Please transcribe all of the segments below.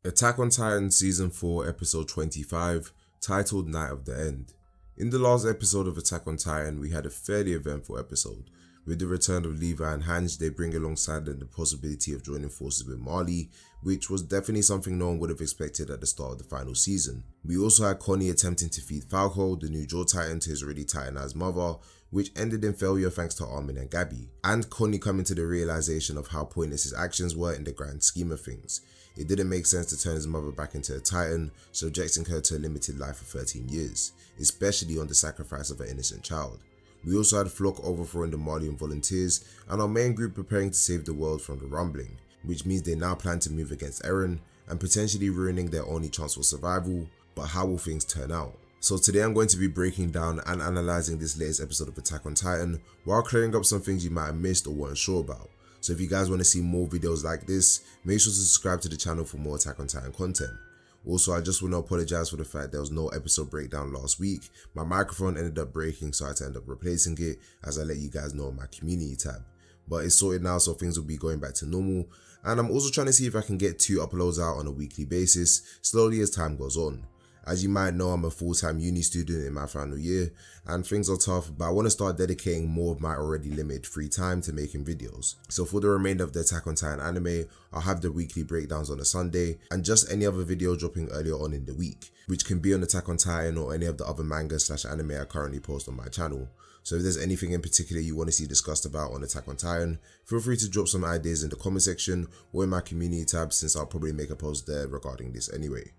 Attack on Titan Season 4 Episode 25, titled Night of the End. In the last episode of Attack on Titan, we had a fairly eventful episode. With the return of Levi and Hange, they bring alongside them the possibility of joining forces with Marley, which was definitely something no one would have expected at the start of the final season. We also had Connie attempting to feed Falco, the new Jaw Titan, to his already Titanized mother, which ended in failure thanks to Armin and Gabi, and Connie coming to the realization of how pointless his actions were in the grand scheme of things. It didn't make sense to turn his mother back into a Titan, subjecting her to a limited life for 13 years, especially on the sacrifice of an innocent child. We also had Flock overthrowing the Marleyan volunteers and our main group preparing to save the world from the rumbling, which means they now plan to move against Eren and potentially ruining their only chance for survival. But how will things turn out? So today I'm going to be breaking down and analysing this latest episode of Attack on Titan while clearing up some things you might have missed or weren't sure about. So if you guys want to see more videos like this, make sure to subscribe to the channel for more Attack on Titan content. Also, I just want to apologize for the fact there was no episode breakdown last week. My microphone ended up breaking, so I had to end up replacing it as I let you guys know on my community tab. But it's sorted now, so things will be going back to normal. And I'm also trying to see if I can get 2 uploads out on a weekly basis, slowly as time goes on. As you might know, I'm a full-time uni student in my final year, and things are tough, but I want to start dedicating more of my already limited free time to making videos. So for the remainder of the Attack on Titan anime, I'll have the weekly breakdowns on a Sunday, and just any other video dropping earlier on in the week, which can be on Attack on Titan or any of the other manga/anime I currently post on my channel. So if there's anything in particular you want to see discussed about on Attack on Titan, feel free to drop some ideas in the comment section or in my community tab, since I'll probably make a post there regarding this anyway.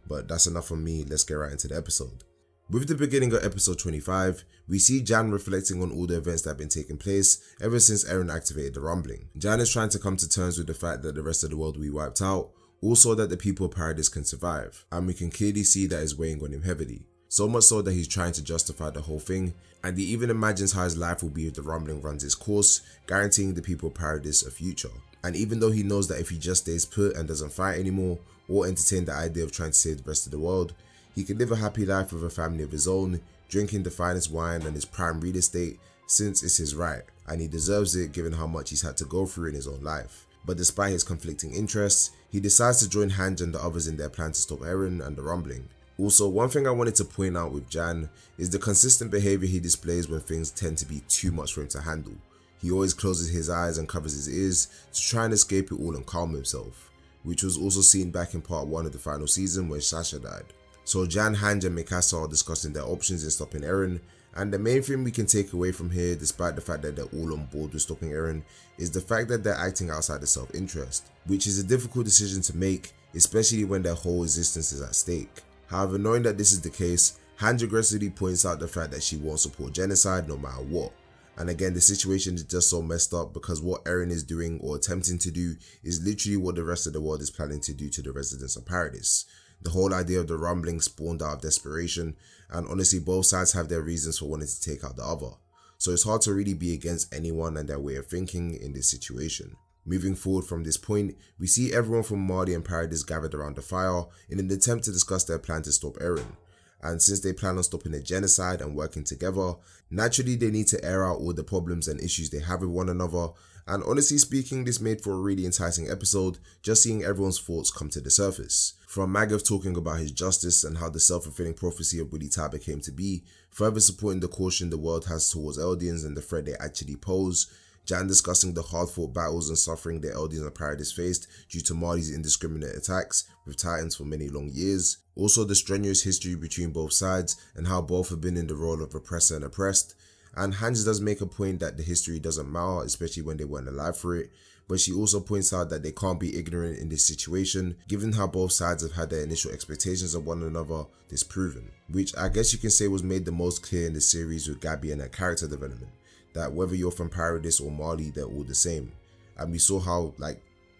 But that's enough from me, let's get right into the episode. With the beginning of episode 25, we see Jan reflecting on all the events that have been taking place ever since Eren activated the rumbling. Jan is trying to come to terms with the fact that the rest of the world will be wiped out, also that the people of Paradis can survive, and we can clearly see that is weighing on him heavily. So much so that he's trying to justify the whole thing, and he even imagines how his life will be if the rumbling runs its course, guaranteeing the people of Paradis a future. And even though he knows that if he just stays put and doesn't fight anymore, or entertain the idea of trying to save the rest of the world, he can live a happy life with a family of his own, drinking the finest wine and his prime real estate, since it's his right, and he deserves it given how much he's had to go through in his own life. But despite his conflicting interests, he decides to join Hange and the others in their plan to stop Eren and the rumbling. Also, one thing I wanted to point out with Jan is the consistent behaviour he displays when things tend to be too much for him to handle. He always closes his eyes and covers his ears to try and escape it all and calm himself, which was also seen back in part 1 of the final season when Sasha died. So Jan, Hange and Mikasa are discussing their options in stopping Eren, and the main thing we can take away from here, despite the fact that they're all on board with stopping Eren, is the fact that they're acting outside of self-interest, which is a difficult decision to make, especially when their whole existence is at stake. However, knowing that this is the case, Hange aggressively points out the fact that she won't support genocide no matter what. And again, the situation is just so messed up because what Eren is doing or attempting to do is literally what the rest of the world is planning to do to the residents of Paradis. The whole idea of the rumbling spawned out of desperation, and honestly both sides have their reasons for wanting to take out the other. So it's hard to really be against anyone and their way of thinking in this situation. Moving forward from this point, we see everyone from Marley and Paradis gathered around the fire in an attempt to discuss their plan to stop Eren. And since they plan on stopping the genocide and working together, naturally they need to air out all the problems and issues they have with one another, and honestly speaking, this made for a really enticing episode, just seeing everyone's thoughts come to the surface. From Magath talking about his justice and how the self-fulfilling prophecy of Willy Tybur came to be, further supporting the caution the world has towards Eldians and the threat they actually pose, Jan discussing the hard-fought battles and suffering the Eldians of Paradis faced due to Marley's indiscriminate attacks with Titans for many long years. Also the strenuous history between both sides and how both have been in the role of oppressor and oppressed. And Hange does make a point that the history doesn't matter, especially when they weren't alive for it, but she also points out that they can't be ignorant in this situation, given how both sides have had their initial expectations of one another disproven, which I guess you can say was made the most clear in the series with Gabi and her character development, that whether you're from Paradis or Marley, they're all the same. And we saw how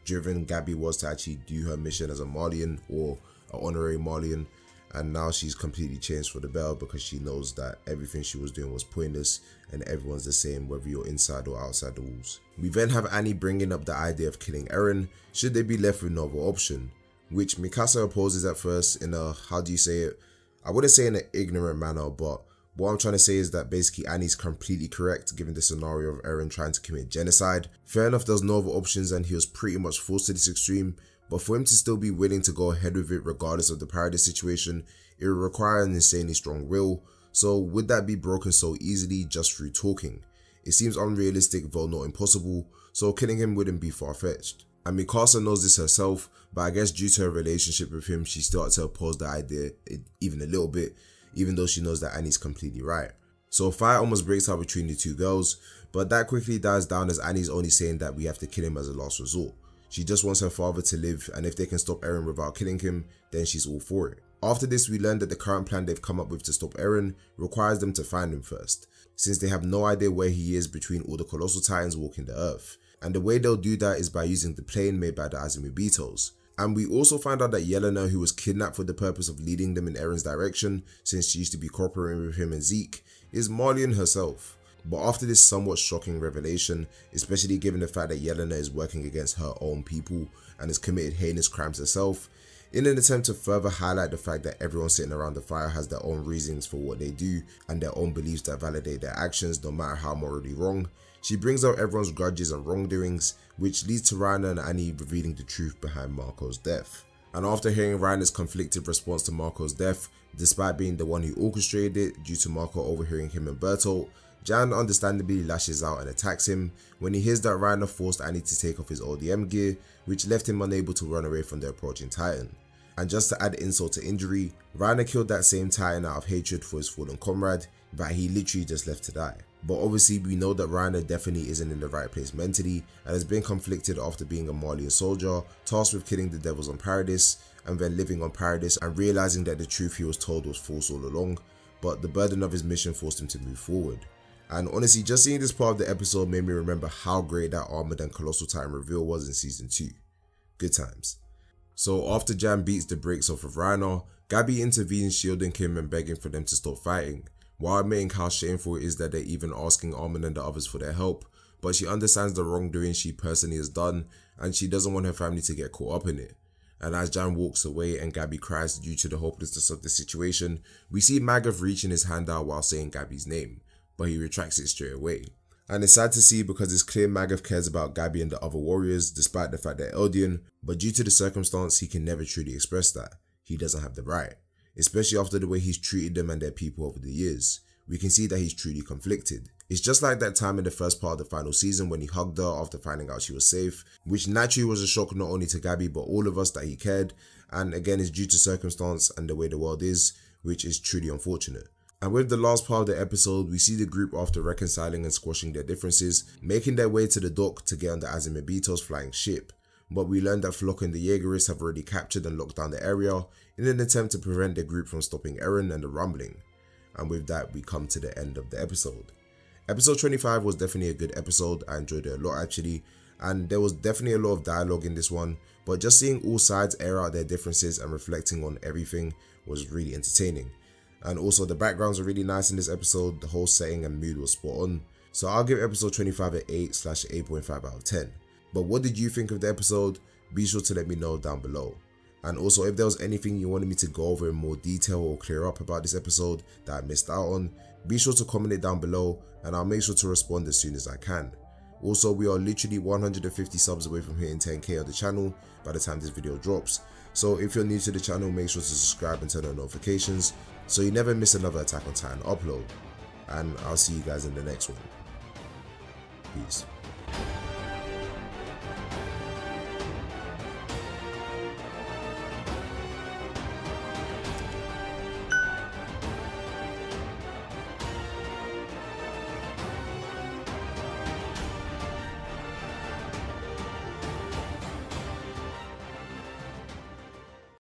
driven Gabi was to actually do her mission as a Marleyan or an honorary Marleyan, and now she's completely changed for the better because she knows that everything she was doing was pointless and everyone's the same whether you're inside or outside the walls. We then have Annie bringing up the idea of killing Eren should they be left with no other option, which Mikasa opposes at first in a, how do you say it, I wouldn't say in an ignorant manner, but what I'm trying to say is that basically Annie's completely correct given the scenario of Eren trying to commit genocide. Fair enough, there's no other options and he was pretty much forced to this extreme, but for him to still be willing to go ahead with it regardless of the paradis situation, it would require an insanely strong will. So would that be broken so easily just through talking? It seems unrealistic though not impossible, so killing him wouldn't be far-fetched. And Mikasa knows this herself, but I guess due to her relationship with him, she started to oppose the idea even a little bit, even though she knows that Annie's completely right. So a fight almost breaks out between the two girls, but that quickly dies down as Annie's only saying that we have to kill him as a last resort. She just wants her father to live, and if they can stop Eren without killing him, then she's all for it. After this, we learn that the current plan they've come up with to stop Eren requires them to find him first, since they have no idea where he is between all the Colossal Titans walking the earth. And the way they'll do that is by using the plane made by the Azumabitos. And we also find out that Yelena, who was kidnapped for the purpose of leading them in Eren's direction, since she used to be cooperating with him and Zeke, is Marley herself. But after this somewhat shocking revelation, especially given the fact that Yelena is working against her own people and has committed heinous crimes herself, in an attempt to further highlight the fact that everyone sitting around the fire has their own reasons for what they do and their own beliefs that validate their actions no matter how morally wrong, she brings out everyone's grudges and wrongdoings, which leads to Reiner and Annie revealing the truth behind Marco's death. And after hearing Reiner's conflicted response to Marco's death, despite being the one who orchestrated it due to Marco overhearing him and Bertolt, Jan understandably lashes out and attacks him when he hears that Reiner forced Annie to take off his ODM gear, which left him unable to run away from the approaching Titan. And just to add insult to injury, Reiner killed that same Titan out of hatred for his fallen comrade that he literally just left to die. But obviously we know that Reiner definitely isn't in the right place mentally and has been conflicted after being a Marleyan soldier, tasked with killing the devils on Paradis, and then living on Paradis and realizing that the truth he was told was false all along, but the burden of his mission forced him to move forward. And honestly, just seeing this part of the episode made me remember how great that Armin and Colossal Titan reveal was in season 2. Good times. So after Jan beats the brakes off of Reiner, Gabi intervenes, shielding him and begging for them to stop fighting, while admitting how shameful it is that they're even asking Armin and the others for their help, but she understands the wrongdoing she personally has done and she doesn't want her family to get caught up in it. And as Jan walks away and Gabi cries due to the hopelessness of the situation, we see Magath reaching his hand out while saying Gabi's name, but he retracts it straight away. And it's sad to see because it's clear Magath cares about Gabi and the other warriors despite the fact they're Eldian, but due to the circumstance he can never truly express that. He doesn't have the right, especially after the way he's treated them and their people over the years. We can see that he's truly conflicted. It's just like that time in the first part of the final season when he hugged her after finding out she was safe, which naturally was a shock not only to Gabi but all of us that he cared, and again is due to circumstance and the way the world is, which is truly unfortunate. And with the last part of the episode, we see the group after reconciling and squashing their differences, making their way to the dock to get on the Azumabitos flying ship. But we learn that Flock and the Yeagerists have already captured and locked down the area in an attempt to prevent the group from stopping Eren and the rumbling. And with that, we come to the end of the episode. Episode 25 was definitely a good episode. I enjoyed it a lot actually, and there was definitely a lot of dialogue in this one, but just seeing all sides air out their differences and reflecting on everything was really entertaining. And also the backgrounds are really nice in this episode, the whole setting and mood was spot on. So I'll give episode 25 an 8/8.5 out of 10. But what did you think of the episode? Be sure to let me know down below. And also if there was anything you wanted me to go over in more detail or clear up about this episode that I missed out on, be sure to comment it down below and I'll make sure to respond as soon as I can. Also, we are literally 150 subs away from hitting 10k on the channel by the time this video drops. So if you're new to the channel, make sure to subscribe and turn on notifications so you never miss another Attack on Titan upload. And I'll see you guys in the next one. Peace.